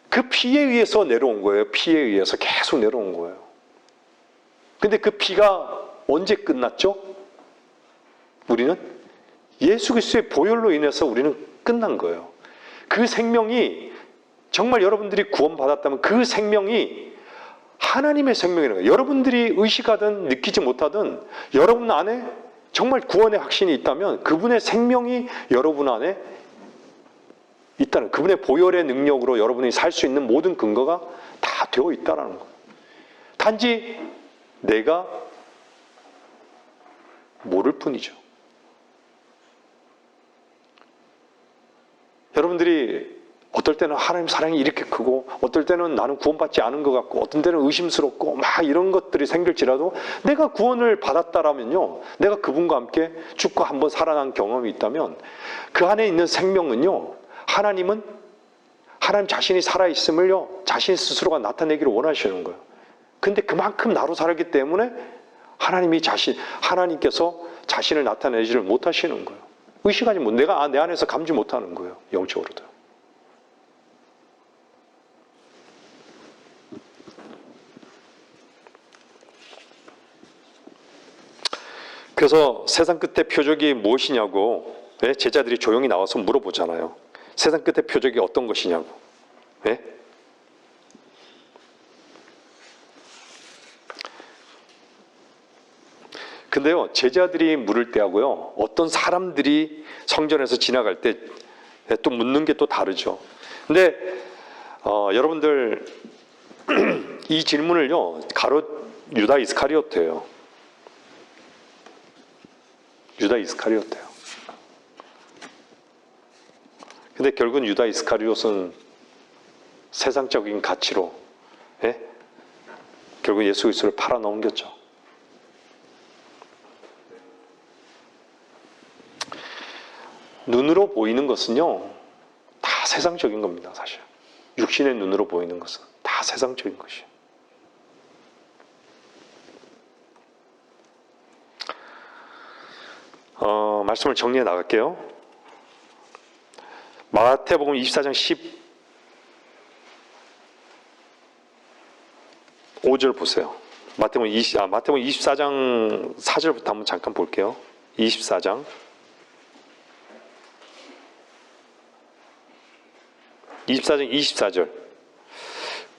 그 피에 의해서 내려온 거예요. 피에 의해서 계속 내려온 거예요. 근데 그 피가 언제 끝났죠? 우리는 예수 그리스도의 보혈로 인해서 우리는 끝난 거예요. 그 생명이 정말 여러분들이 구원받았다면 그 생명이 하나님의 생명이라는 거예요. 여러분들이 의식하든 느끼지 못하든 여러분 안에 정말 구원의 확신이 있다면 그분의 생명이 여러분 안에 있다는, 그분의 보혈의 능력으로 여러분이 살 수 있는 모든 근거가 다 되어 있다는 거예요. 단지 내가 모를 뿐이죠. 여러분들이 어떨 때는 하나님 사랑이 이렇게 크고 어떨 때는 나는 구원받지 않은 것 같고 어떤 때는 의심스럽고 막 이런 것들이 생길지라도 내가 구원을 받았다라면요, 내가 그분과 함께 죽고 한번 살아난 경험이 있다면 그 안에 있는 생명은요, 하나님은 하나님 자신이 살아있음을요 자신 스스로가 나타내기를 원하시는 거예요. 근데 그만큼 나로 살았기 때문에 하나님께서 자신을 나타내지를 못하시는 거예요. 의식하지 못, 내가 내 안에서 감지 못하는 거예요. 영적으로도. 그래서 세상 끝의 표적이 무엇이냐고 제자들이 조용히 나와서 물어보잖아요. 세상 끝의 표적이 어떤 것이냐고. 네? 근데요, 제자들이 물을 때하고요, 어떤 사람들이 성전에서 지나갈 때 또 묻는 게 또 다르죠. 근데 여러분들 이 질문을요, 유다 이스카리오트예요. 유다 이스카리오트예요. 근데 결국은 유다 이스카리ot은 세상적인 가치로 결국 예수 그리스도를 팔아넘겼죠. 눈으로 보이는 것은요, 다 세상적인 겁니다, 사실. 육신의 눈으로 보이는 것은 다 세상적인 것이에요. 말씀을 정리해 나갈게요. 마태복음 24장 15절 보세요. 마태복음 24장 4절부터 한번 잠깐 볼게요. 24장 24절.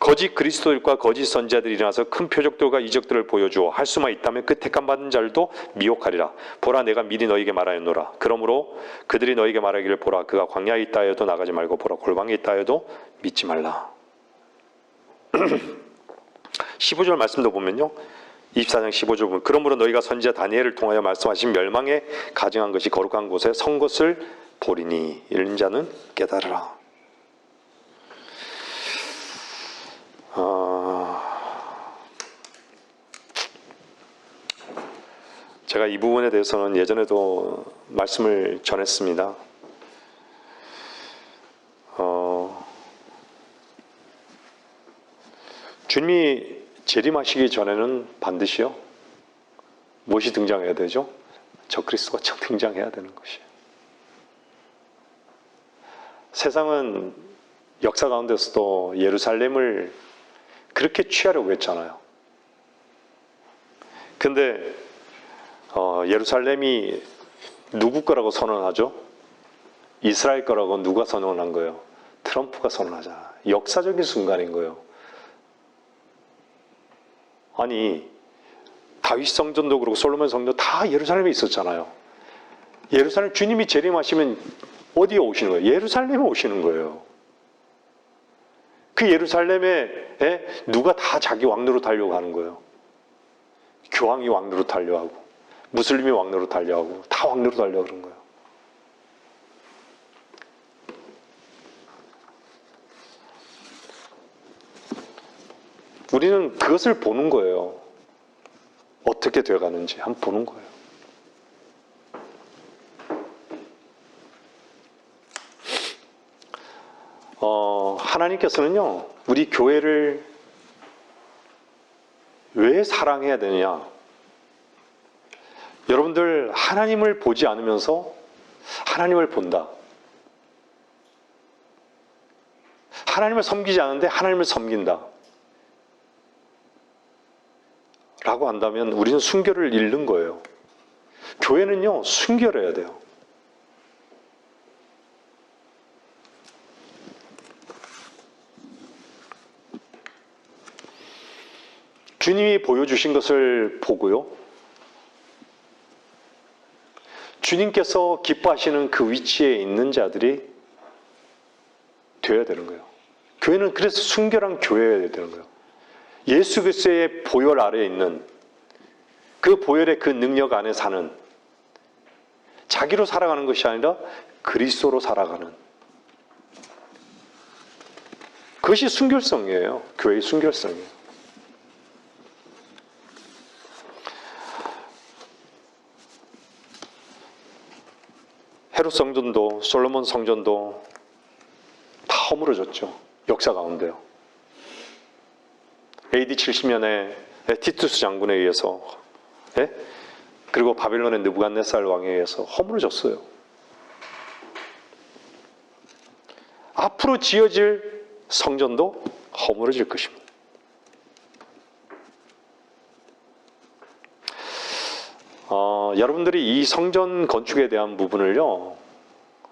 거짓 그리스도들과 거짓 선지자들이 일어나서 큰 표적들과 이적들을 보여주어 할 수만 있다면 그 택함 받은 자들도 미혹하리라. 보라, 내가 미리 너에게 말하였노라. 그러므로 그들이 너에게 말하기를, 보라, 그가 광야에 있다 하여도 나가지 말고, 보라, 골방에 있다 하여도 믿지 말라. 15절 말씀도 보면요, 24장 15절 보면, 그러므로 너희가 선지자 다니엘을 통하여 말씀하신 멸망에 가증한 것이 거룩한 곳에 선 것을 보리니 이런 자는 깨달으라. 제가 이 부분에 대해서는 예전에도 말씀을 전했습니다. 주님이 재림하시기 전에는 반드시요, 무엇이 등장해야 되죠? 적그리스도가 등장해야 되는 것이에요. 세상은 역사 가운데서도 예루살렘을 그렇게 취하려고 했잖아요. 근데 예루살렘이 누구 거라고 선언하죠? 이스라엘 거라고 누가 선언한 거예요? 트럼프가 선언하잖아. 역사적인 순간인 거예요. 아니, 다윗 성전도 그렇고 솔로몬 성전도 다 예루살렘에 있었잖아요. 예루살렘, 주님이 재림하시면 어디에 오시는 거예요? 예루살렘에 오시는 거예요. 그 예루살렘에 누가 다 자기 왕노로 달려고 하는 거예요. 교황이 왕노로 달려하고, 무슬림이 왕노로 달려하고, 다 왕노로 달려고 그런 거예요. 우리는 그것을 보는 거예요. 어떻게 되어가는지 한번 보는 거예요. 하나님께서는요, 우리 교회를 왜 사랑해야 되느냐? 여러분들 하나님을 보지 않으면서 하나님을 본다. 하나님을 섬기지 않는데 하나님을 섬긴다. 라고 한다면 우리는 순결을 잃는 거예요. 교회는요, 순결해야 돼요. 주님이 보여주신 것을 보고요. 주님께서 기뻐하시는 그 위치에 있는 자들이 되어야 되는 거예요. 교회는 그래서 순결한 교회여야 되는 거예요. 예수 그리스도의 보혈 아래에 있는 그 보혈의 그 능력 안에 사는, 자기로 살아가는 것이 아니라 그리스도로 살아가는, 그것이 순결성이에요. 교회의 순결성이에요. 헤롯 성전도 솔로몬 성전도 다 허물어졌죠. 역사 가운데요. AD 70년에 티투스 장군에 의해서, 그리고 바빌론의 느부갓네살 왕에 의해서 허물어졌어요. 앞으로 지어질 성전도 허물어질 것입니다. 여러분들이 이 성전 건축에 대한 부분을요,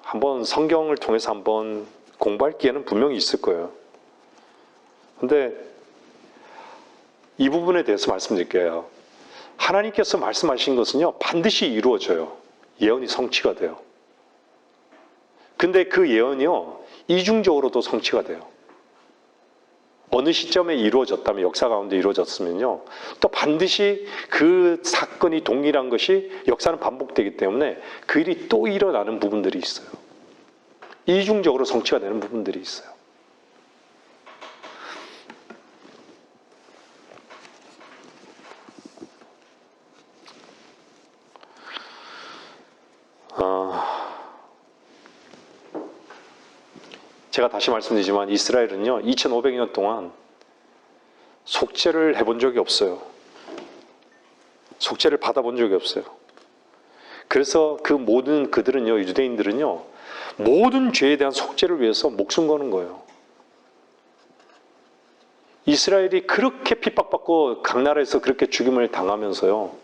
한번 성경을 통해서 한번 공부할 기회는 분명히 있을 거예요. 근데 이 부분에 대해서 말씀드릴게요. 하나님께서 말씀하신 것은요, 반드시 이루어져요. 예언이 성취가 돼요. 근데 그 예언이요, 이중적으로도 성취가 돼요. 어느 시점에 이루어졌다면, 역사 가운데 이루어졌으면요, 또 반드시 그 사건이 동일한 것이 역사는 반복되기 때문에 그 일이 또 일어나는 부분들이 있어요. 이중적으로 성취가 되는 부분들이 있어요. 제가 다시 말씀드리지만 이스라엘은요, 2500년 동안 속죄를 해본 적이 없어요. 속죄를 받아본 적이 없어요. 그래서 그 모든 그들은요, 유대인들은요, 모든 죄에 대한 속죄를 위해서 목숨 거는 거예요. 이스라엘이 그렇게 핍박받고 각 나라에서 그렇게 죽임을 당하면서요,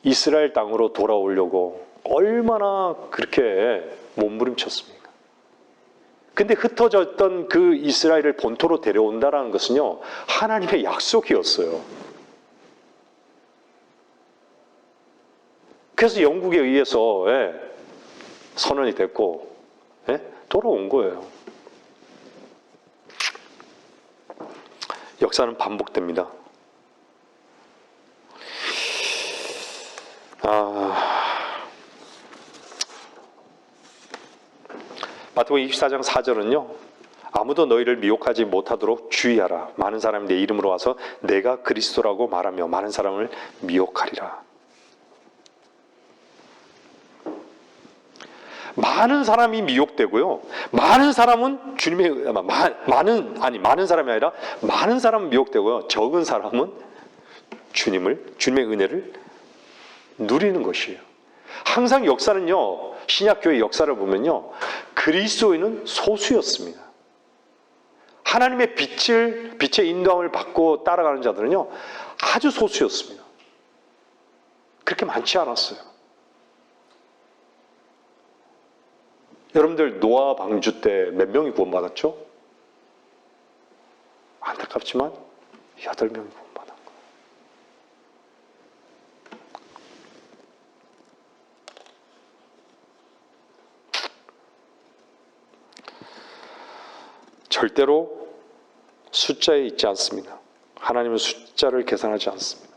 이스라엘 땅으로 돌아오려고 얼마나 그렇게 몸부림쳤습니까? 근데 흩어졌던 그 이스라엘을 본토로 데려온다는 것은요, 하나님의 약속이었어요. 그래서 영국에 의해서 선언이 됐고 돌아온 거예요. 역사는 반복됩니다. 마태복음 24장 4절은요. 아무도 너희를 미혹하지 못하도록 주의하라. 많은 사람이 내 이름으로 와서 내가 그리스도라고 말하며 많은 사람을 미혹하리라. 많은 사람이 미혹되고요. 많은 사람은 주님의 많은 사람이 아니라 많은 사람은 미혹되고요. 적은 사람은 주님의 은혜를 누리는 것이에요. 항상 역사는요, 신약교회 역사를 보면요, 그리스도인은 소수였습니다. 하나님의 빛의 인도함을 받고 따라가는 자들은요, 아주 소수였습니다. 그렇게 많지 않았어요. 여러분들 노아 방주 때 몇 명이 구원받았죠? 안타깝지만 8명이 구원받았어요. 절대로 숫자에 있지 않습니다. 하나님은 숫자를 계산하지 않습니다.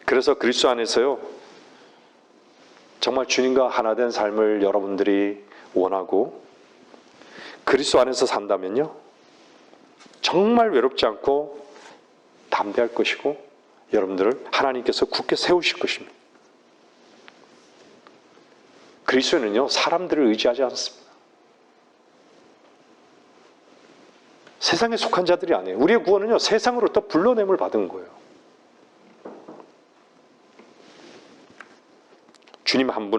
그래서 그리스도 안에서요, 정말 주님과 하나 된 삶을 여러분들이 원하고 그리스도 안에서 산다면요, 정말 외롭지 않고 담대할 것이고 여러분들을 하나님께서 굳게 세우실 것입니다. 그리스도는요, 사람들을 의지하지 않습니다. 세상에 속한 자들이 아니에요. 우리의 구원은요, 세상으로부터 불러냄을 받은 거예요. 주님 한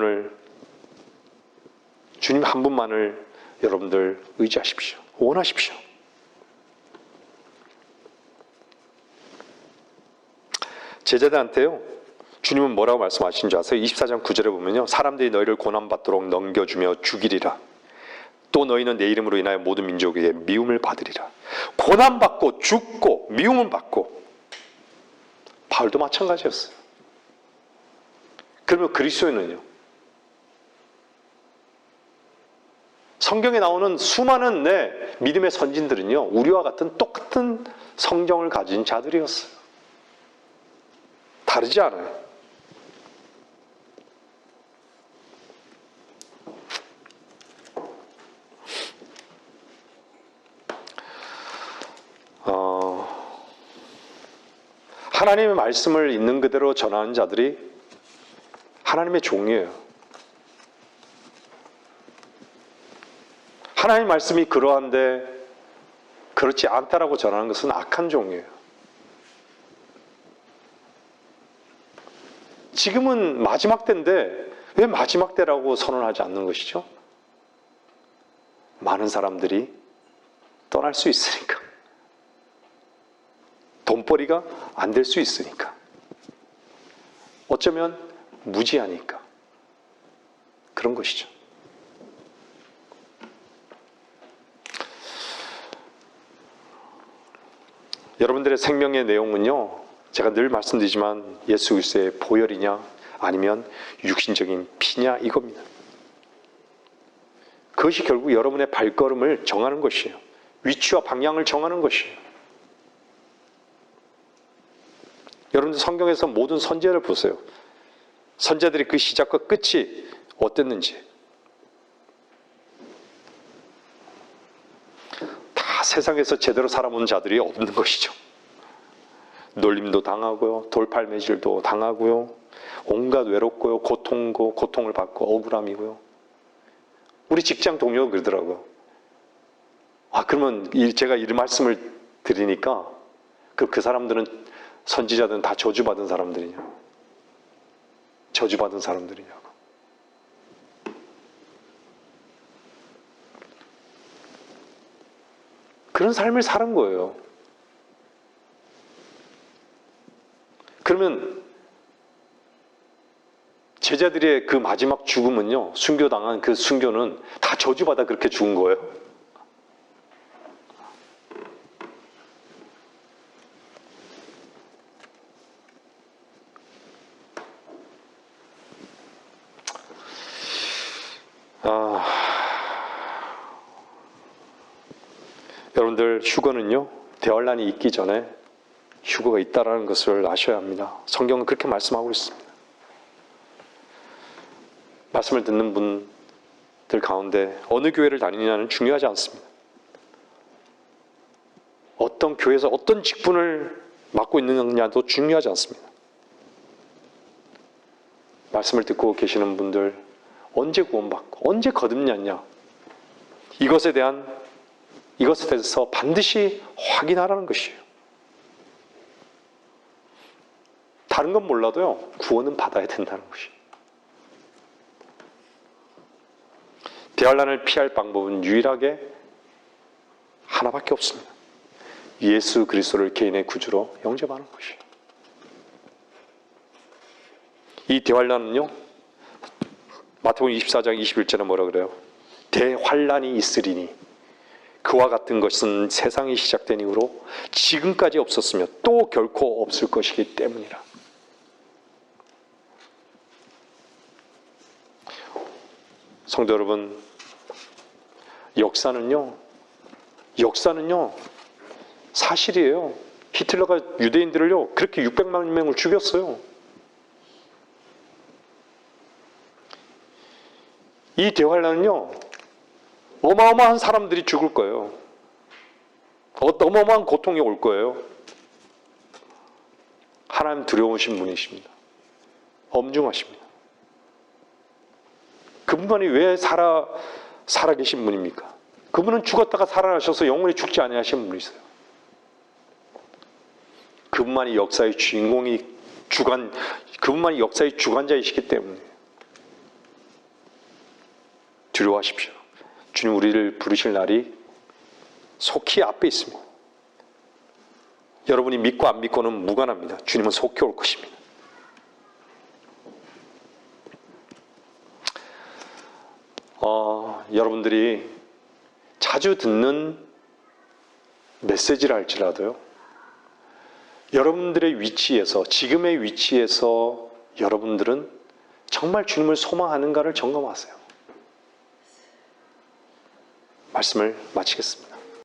분만을 여러분들 의지하십시오. 원하십시오. 제자들한테요, 주님은 뭐라고 말씀하신 줄 아세요? 24장 9절에 보면요, 사람들이 너희를 고난받도록 넘겨주며 죽이리라. 또 너희는 내 이름으로 인하여 모든 민족에게 미움을 받으리라. 고난받고 죽고 미움을 받고. 바울도 마찬가지였어요. 그러면 그리스도인은요, 성경에 나오는 수많은 믿음의 선진들은요, 우리와 같은 똑같은 성정을 가진 자들이었어요. 다르지 않아요. 하나님의 말씀을 있는 그대로 전하는 자들이 하나님의 종이에요. 하나님의 말씀이 그러한데 그렇지 않다라고 전하는 것은 악한 종이에요. 지금은 마지막 때인데 왜 마지막 때라고 선언하지 않는 것이죠? 많은 사람들이 떠날 수 있으니까. 돈벌이가 안 될 수 있으니까. 어쩌면 무지하니까. 그런 것이죠. 여러분들의 생명의 내용은요, 제가 늘 말씀드리지만 예수 그리스도의 보혈이냐 아니면 육신적인 피냐 이겁니다. 그것이 결국 여러분의 발걸음을 정하는 것이에요. 위치와 방향을 정하는 것이에요. 여러분들 성경에서 모든 선지자를 보세요. 선지자들이 그 시작과 끝이 어땠는지. 다 세상에서 제대로 살아본 자들이 없는 것이죠. 놀림도 당하고요, 돌팔매질도 당하고요, 온갖 외롭고요, 고통을 받고 억울함이고요. 우리 직장 동료가 그러더라고요. 그러면 제가 이 말씀을 드리니까 그 사람들은, 선지자들은 다 저주받은 사람들이냐? 저주받은 사람들이냐고. 그런 삶을 사는 거예요. 그러면 제자들의 그 마지막 죽음은요, 순교당한 그 순교는 다 저주받아 그렇게 죽은 거예요. 여러분들 휴거는요, 대환란이 있기 전에 휴거가 있다라는 것을 아셔야 합니다. 성경은 그렇게 말씀하고 있습니다. 말씀을 듣는 분들 가운데 어느 교회를 다니느냐는 중요하지 않습니다. 어떤 교회에서 어떤 직분을 맡고 있느냐도 중요하지 않습니다. 말씀을 듣고 계시는 분들 언제 구원받고 언제 거듭났냐, 이것에 대해서 반드시 확인하라는 것이에요. 다른 건 몰라도요, 구원은 받아야 된다는 것이에요. 대환란을 피할 방법은 유일하게 하나밖에 없습니다. 예수 그리스도를 개인의 구주로 영접하는 것이에요. 이 대환란은요, 마태복음 24장 21절에 뭐라 그래요? 대환란이 있으리니 그와 같은 것은 세상이 시작된 이후로 지금까지 없었으며 또 결코 없을 것이기 때문이라. 성도 여러분, 역사는요 사실이에요. 히틀러가 유대인들을요 그렇게 600만 명을 죽였어요. 이 대환란은요 어마어마한 사람들이 죽을 거예요. 어마어마한 고통이 올 거예요. 하나님 두려우신 분이십니다. 엄중하십니다. 그분만이 왜 살아계신 분입니까? 그분은 죽었다가 살아나셔서 영원히 죽지 아니하신 분이세요. 그분만이 역사의 그분만이 역사의 주관자이시기 때문에 두려워하십시오. 주님 우리를 부르실 날이 속히 앞에 있습니다. 여러분이 믿고 안 믿고는 무관합니다. 주님은 속히 올 것입니다. 여러분들이 자주 듣는 메시지라 할지라도요, 여러분들의 위치에서, 지금의 위치에서 여러분들은 정말 주님을 소망하는가를 점검하세요. 말씀을 마치겠습니다.